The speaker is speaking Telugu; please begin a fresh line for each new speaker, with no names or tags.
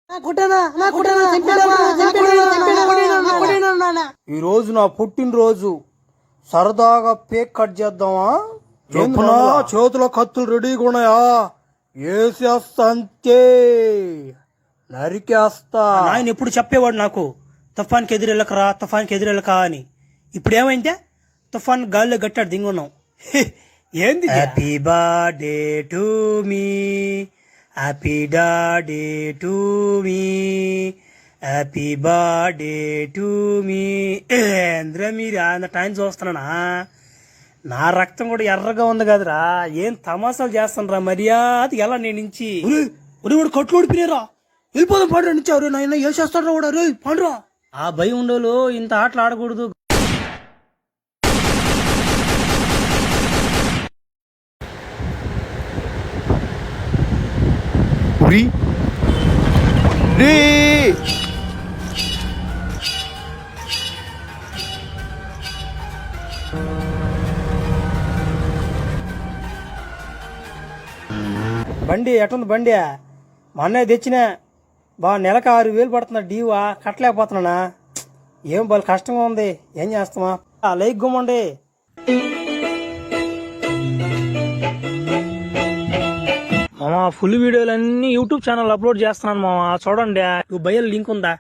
ఈ రోజు నా పుట్టినరోజు, సరదాగా కేక్ కట్ చేద్దామా? చేతిలో కత్తులు రెడీగా ఉన్నాయా? వేసేస్తా అంతే, నరికేస్తా.
ఆయన ఎప్పుడు చెప్పేవాడు నాకు, తుఫాన్కి ఎదురెళ్ళకరా, తుఫాన్కి ఎదురెళ్ళక అని. ఇప్పుడు ఏమైందే, తుఫాన్ గాల్లో గట్టాడు దింగున్నాం. ఏంది? Happy birthday to me, happy birthday to me, happy birthday to me. ఏంద్రా మీరు అంత టైం చూస్తున్నానా? నా రక్తం కూడా ఎర్రగా ఉంది కదరా. ఏం తమాసాలు చేస్తానరా? మర్యాద ఎలా నేను నుంచి వాడు కట్లు ఓడిపోయినారా? వెళ్ళిపోదాం పాడు నిచ్చారు నాయన. ఏం చేస్తాడు కూడా రే పాండ్రా. ఆ భయం ఉండేలు ఇంత ఆటలు ఆడకూడదు. బండి ఎట్టుంది బండి? మా అన్నయ్య తెచ్చినా నెలకు 6,000 పడుతున్నా డీవా, కట్టలేకపోతున్నానా? ఏం బాగా కష్టంగా ఉంది. ఏం చేస్తామా? లైక్ గుమ్మండి. మామా ఫుల్ వీడియోలు అన్ని యూట్యూబ్ ఛానల్ అప్లోడ్ చేస్తున్నాను మామా, చూడండి. బయలు లింక్ ఉందా?